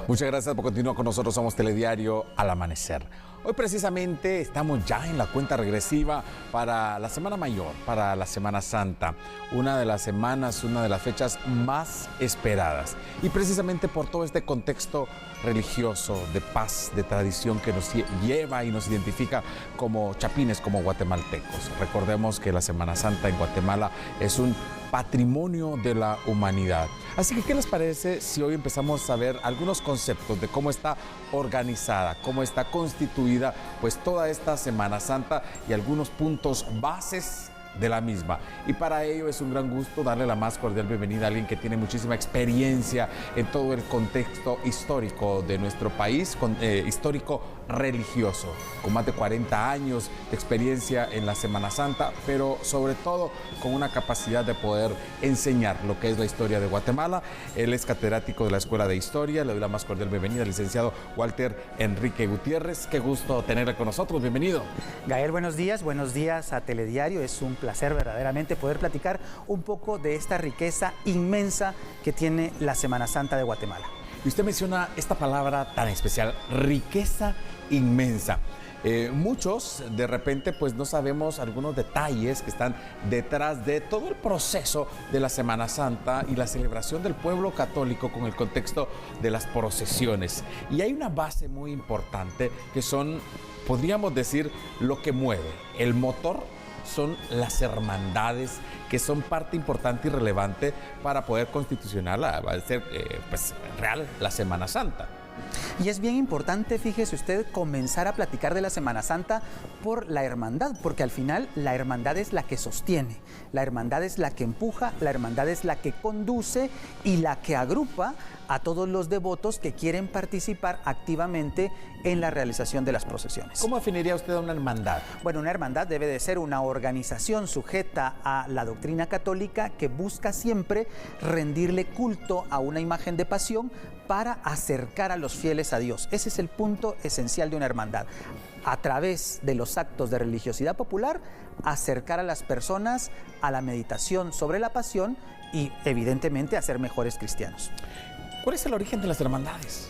Muchas gracias por continuar con nosotros. Somos Telediario al Amanecer. Hoy precisamente estamos ya en la cuenta regresiva para la Semana Mayor, para la Semana Santa. Una de las semanas, una de las fechas más esperadas. Y precisamente por todo este contexto religioso, de paz, de tradición que nos lleva y nos identifica como chapines, como guatemaltecos. Recordemos que la Semana Santa en Guatemala es un patrimonio de la humanidad. Así que, ¿qué les parece si hoy empezamos a ver algunos conceptos de cómo está organizada, cómo está constituida pues toda esta Semana Santa y algunos puntos bases de la misma? Y para ello es un gran gusto darle la más cordial bienvenida a alguien que tiene muchísima experiencia en todo el contexto histórico de nuestro país, histórico religioso, con más de 40 años de experiencia en la Semana Santa, pero sobre todo con una capacidad de poder enseñar lo que es la historia de Guatemala. Él es catedrático de la Escuela de Historia. Le doy la más cordial bienvenida al licenciado Walter Enrique Gutiérrez. Qué gusto tenerle con nosotros. Bienvenido. Gael, buenos días a Telediario. Es un placer verdaderamente poder platicar un poco de esta riqueza inmensa que tiene la Semana Santa de Guatemala. Y usted menciona esta palabra tan especial, riqueza inmensa. Muchos de repente pues no sabemos algunos detalles que están detrás de todo el proceso de la Semana Santa y la celebración del pueblo católico con el contexto de las procesiones. Y hay una base muy importante que son, podríamos decir, lo que mueve, el motor. Son las hermandades, que son parte importante y relevante para poder constitucionar, va a ser pues, real la Semana Santa. Y es bien importante, fíjese usted, comenzar a platicar de la Semana Santa por la hermandad, porque al final la hermandad es la que sostiene, la hermandad es la que empuja, la hermandad es la que conduce y la que agrupa a todos los devotos que quieren participar activamente en la realización de las procesiones. ¿Cómo definiría usted una hermandad? Bueno, una hermandad debe de ser una organización sujeta a la doctrina católica que busca siempre rendirle culto a una imagen de pasión para acercar a los fieles a Dios. Ese es el punto esencial de una hermandad. A través de los actos de religiosidad popular, acercar a las personas a la meditación sobre la pasión y, evidentemente, a ser mejores cristianos. ¿Cuál es el origen de las hermandades?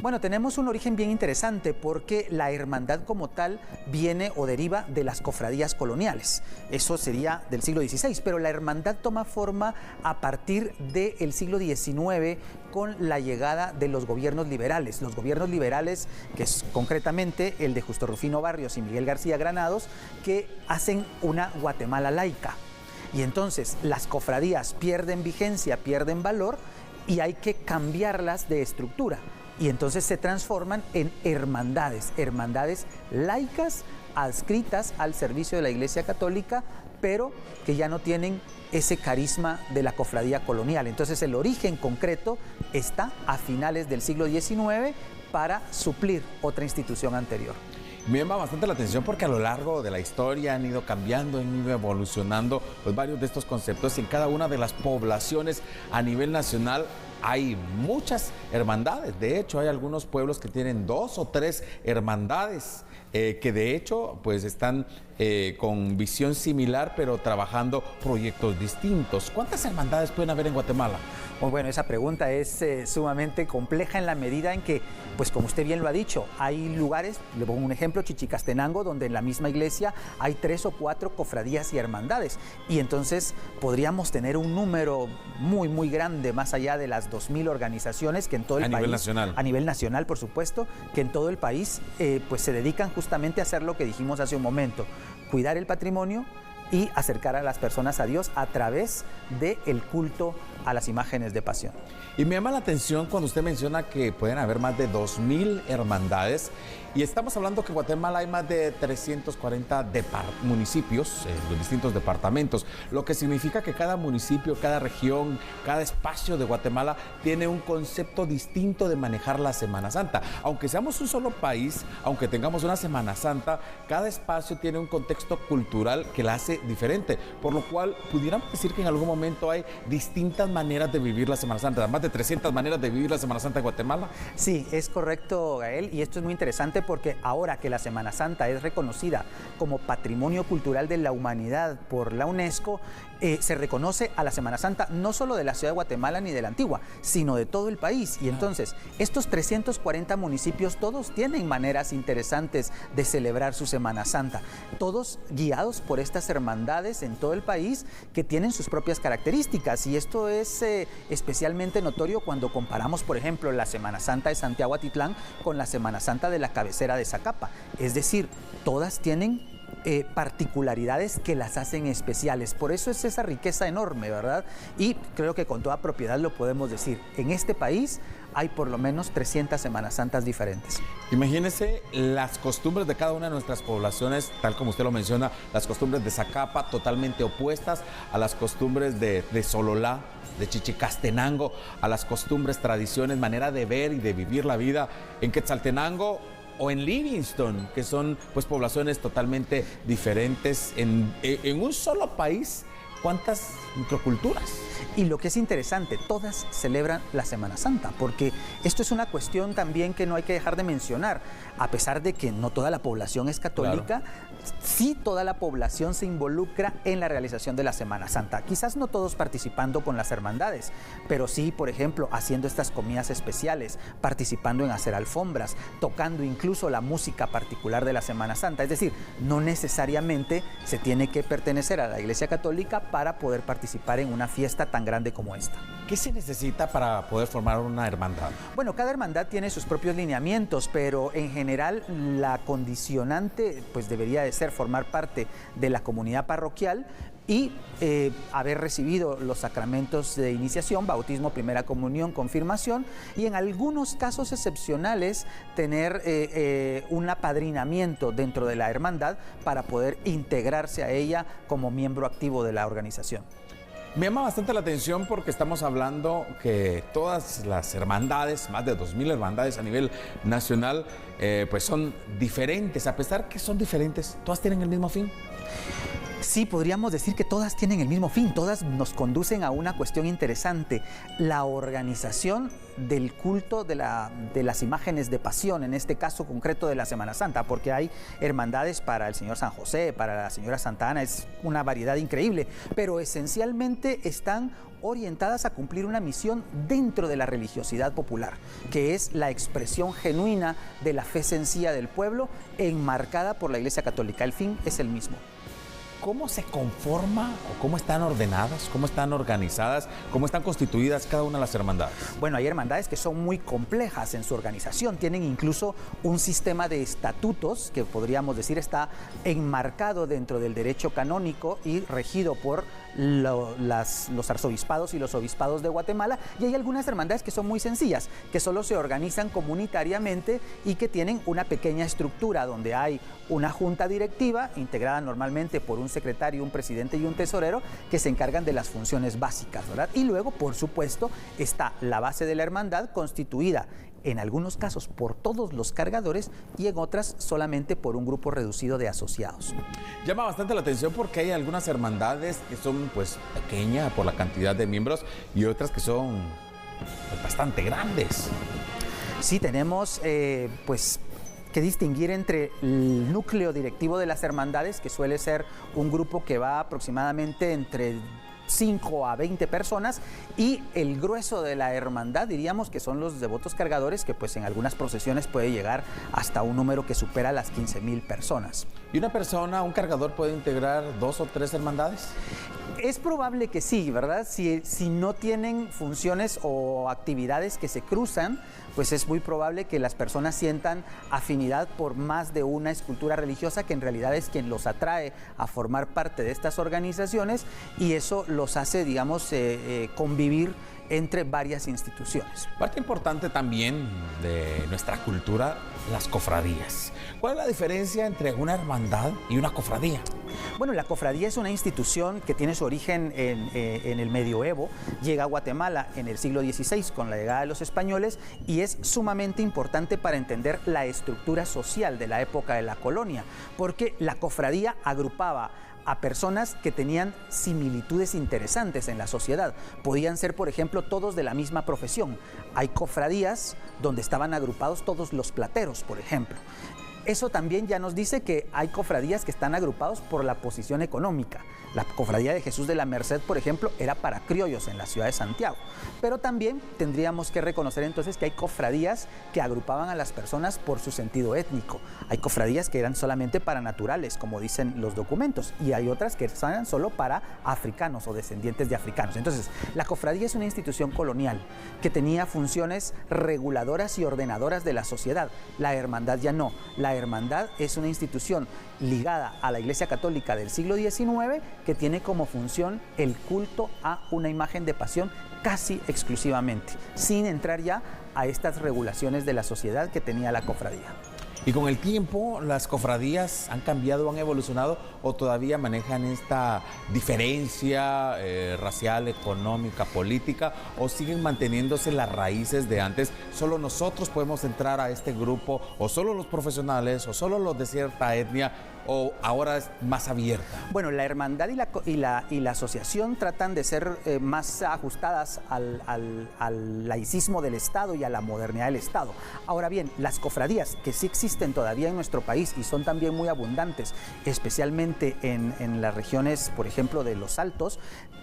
Bueno, tenemos un origen bien interesante porque la hermandad como tal viene o deriva de las cofradías coloniales. Eso sería del siglo XVI, pero la hermandad toma forma a partir del siglo XIX con la llegada de los gobiernos liberales. Los gobiernos liberales, que es concretamente el de Justo Rufino Barrios y Miguel García Granados, que hacen una Guatemala laica. Y entonces las cofradías pierden vigencia, pierden valor, y hay que cambiarlas de estructura. Y entonces se transforman en hermandades, hermandades laicas adscritas al servicio de la Iglesia Católica, pero que ya no tienen ese carisma de la cofradía colonial. Entonces el origen concreto está a finales del siglo XIX para suplir otra institución anterior. Me llama bastante la atención porque a lo largo de la historia han ido cambiando, han ido evolucionando pues, varios de estos conceptos, y en cada una de las poblaciones a nivel nacional hay muchas hermandades. De hecho, hay algunos pueblos que tienen 2 o 3 hermandades que de hecho pues están con visión similar, pero trabajando proyectos distintos. ¿Cuántas hermandades pueden haber en Guatemala? Muy bueno, esa pregunta es sumamente compleja en la medida en que, pues como usted bien lo ha dicho, hay lugares, le pongo un ejemplo, Chichicastenango, donde en la misma iglesia hay 3 o 4 cofradías y hermandades, y entonces podríamos tener un número muy grande, más allá de las 2000 organizaciones que en todo el país, a nivel nacional, por supuesto, que en todo el país pues se dedican justamente a hacer lo que dijimos hace un momento, cuidar el patrimonio y acercar a las personas a Dios a través del culto a las imágenes de pasión. Y me llama la atención cuando usted menciona que pueden haber más de 2000 hermandades, y estamos hablando que en Guatemala hay más de 340 municipios, los distintos departamentos, lo que significa que cada municipio, cada región, cada espacio de Guatemala tiene un concepto distinto de manejar la Semana Santa. Aunque seamos un solo país, aunque tengamos una Semana Santa, cada espacio tiene un contexto cultural que la hace diferente, por lo cual pudiéramos decir que en algún momento hay distintas maneras de vivir la Semana Santa, más de 300 maneras de vivir la Semana Santa de Guatemala. Sí, es correcto, Gael, y esto es muy interesante porque ahora que la Semana Santa es reconocida como Patrimonio Cultural de la Humanidad por la UNESCO, se reconoce a la Semana Santa no solo de la ciudad de Guatemala ni de la Antigua, sino de todo el país. Y entonces, estos 340 municipios, todos tienen maneras interesantes de celebrar su Semana Santa, todos guiados por estas hermandades en todo el país que tienen sus propias características. Y esto es especialmente notorio cuando comparamos, por ejemplo, la Semana Santa de Santiago Atitlán con la Semana Santa de la cabecera de Zacapa. Es decir, todas tienen particularidades que las hacen especiales. Por eso es esa riqueza enorme, ¿verdad? Y creo que con toda propiedad lo podemos decir. En este país hay por lo menos 300 Semanas Santas diferentes. Imagínese las costumbres de cada una de nuestras poblaciones, tal como usted lo menciona, las costumbres de Zacapa totalmente opuestas a las costumbres de Sololá, de Chichicastenango, a las costumbres, tradiciones, manera de ver y de vivir la vida en Quetzaltenango o en Livingston, que son pues poblaciones totalmente diferentes en un solo país. ¿Cuántas microculturas? Y lo que es interesante, todas celebran la Semana Santa, porque esto es una cuestión también que no hay que dejar de mencionar. A pesar de que no toda la población es católica, sí toda la población se involucra en la realización de la Semana Santa. Quizás no todos participando con las hermandades, pero sí, por ejemplo, haciendo estas comidas especiales, participando en hacer alfombras, tocando incluso la música particular de la Semana Santa. Es decir, no necesariamente se tiene que pertenecer a la Iglesia Católica para poder participar en una fiesta tan grande como esta. ¿Qué se necesita para poder formar una hermandad? Bueno, cada hermandad tiene sus propios lineamientos, pero en general la condicionante pues debería de ser formar parte de la comunidad parroquial y haber recibido los sacramentos de iniciación, bautismo, primera comunión, confirmación, y en algunos casos excepcionales tener un apadrinamiento dentro de la hermandad para poder integrarse a ella como miembro activo de la organización. Me llama bastante la atención porque estamos hablando que todas las hermandades, más de 2000 hermandades a nivel nacional, pues son diferentes. A pesar que son diferentes, ¿todas tienen el mismo fin? Sí, podríamos decir que todas tienen el mismo fin, todas nos conducen a una cuestión interesante, la organización del culto de las imágenes de pasión, en este caso concreto de la Semana Santa, porque hay hermandades para el Señor San José, para la Señora Santa Ana, es una variedad increíble, pero esencialmente están orientadas a cumplir una misión dentro de la religiosidad popular, que es la expresión genuina de la fe sencilla del pueblo, enmarcada por la Iglesia Católica. El fin es el mismo. ¿Cómo se conforma o cómo están ordenadas, cómo están organizadas, cómo están constituidas cada una de las hermandades? Bueno, hay hermandades que son muy complejas en su organización, tienen incluso un sistema de estatutos que podríamos decir está enmarcado dentro del derecho canónico y regido por los arzobispados y los obispados de Guatemala, y hay algunas hermandades que son muy sencillas, que solo se organizan comunitariamente y que tienen una pequeña estructura donde hay una junta directiva integrada normalmente por un secretario, un presidente y un tesorero que se encargan de las funciones básicas, ¿verdad? Y luego, por supuesto, está la base de la hermandad constituida en algunos casos por todos los cargadores y en otras solamente por un grupo reducido de asociados. Llama bastante la atención porque hay algunas hermandades que son pues pequeñas por la cantidad de miembros y otras que son pues, bastante grandes. Sí, tenemos pues que distinguir entre el núcleo directivo de las hermandades, que suele ser un grupo que va aproximadamente entre 5 a 20 personas, y el grueso de la hermandad, diríamos que son los devotos cargadores, que pues en algunas procesiones puede llegar hasta un número que supera las 15,000 personas. ¿Y una persona, un cargador, puede integrar 2 o 3 hermandades? Es probable que sí, ¿verdad? Si no tienen funciones o actividades que se cruzan, pues es muy probable que las personas sientan afinidad por más de una escultura religiosa, que en realidad es quien los atrae a formar parte de estas organizaciones, y eso los hace, digamos, convivir entre varias instituciones. Parte importante también de nuestra cultura, las cofradías. ¿Cuál es la diferencia entre una hermandad y una cofradía? Bueno, la cofradía es una institución que tiene su origen en el medioevo, llega a Guatemala en el siglo XVI con la llegada de los españoles y es sumamente importante para entender la estructura social de la época de la colonia, porque la cofradía agrupaba a personas que tenían similitudes interesantes en la sociedad. Podían ser, por ejemplo, todos de la misma profesión. Hay cofradías donde estaban agrupados todos los plateros, por ejemplo. Eso también ya nos dice que hay cofradías que están agrupados por la posición económica. La cofradía de Jesús de la Merced, por ejemplo, era para criollos en la ciudad de Santiago. Pero también tendríamos que reconocer entonces que hay cofradías que agrupaban a las personas por su sentido étnico. Hay cofradías que eran solamente para naturales, como dicen los documentos, y hay otras que eran solo para africanos o descendientes de africanos. Entonces, la cofradía es una institución colonial que tenía funciones reguladoras y ordenadoras de la sociedad. La hermandad ya no. La hermandad es una institución ligada a la Iglesia Católica del siglo XIX que tiene como función el culto a una imagen de pasión casi exclusivamente, sin entrar ya a estas regulaciones de la sociedad que tenía la cofradía. Y con el tiempo, ¿las cofradías han cambiado, han evolucionado o todavía manejan esta diferencia racial, económica, política, o siguen manteniéndose las raíces de antes? ¿Solo nosotros podemos entrar a este grupo, o solo los profesionales, o solo los de cierta etnia, o ahora es más abierta? Bueno, la hermandad y la asociación tratan de ser más ajustadas al laicismo del Estado y a la modernidad del Estado. Ahora bien, las cofradías que sí existen todavía en nuestro país y son también muy abundantes, especialmente en las regiones, por ejemplo, de los Altos,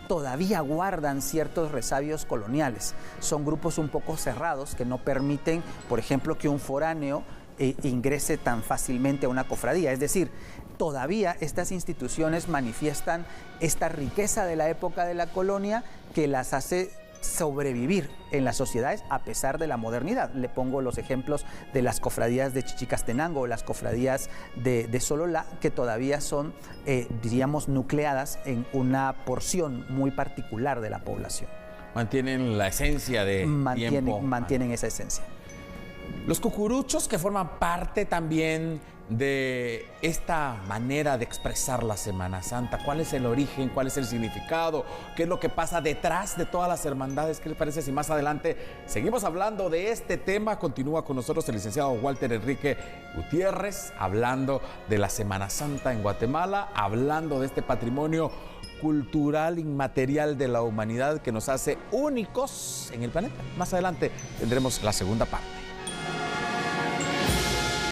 todavía guardan ciertos resabios coloniales. Son grupos un poco cerrados que no permiten, por ejemplo, que un foráneo ingrese tan fácilmente a una cofradía. Es decir, todavía estas instituciones manifiestan esta riqueza de la época de la colonia que las hace sobrevivir en las sociedades a pesar de la modernidad. Le pongo los ejemplos de las cofradías de Chichicastenango o las cofradías de Sololá, que todavía son, diríamos, nucleadas en una porción muy particular de la población. Mantienen la esencia de tiempo. Mantienen esa esencia. Los cucuruchos, que forman parte también de esta manera de expresar la Semana Santa. ¿Cuál es el origen? ¿Cuál es el significado? ¿Qué es lo que pasa detrás de todas las hermandades? ¿Qué les parece si más adelante seguimos hablando de este tema? Continúa con nosotros el licenciado Walter Enrique Gutiérrez, hablando de la Semana Santa en Guatemala, hablando de este patrimonio cultural inmaterial de la humanidad que nos hace únicos en el planeta. Más adelante tendremos la segunda parte.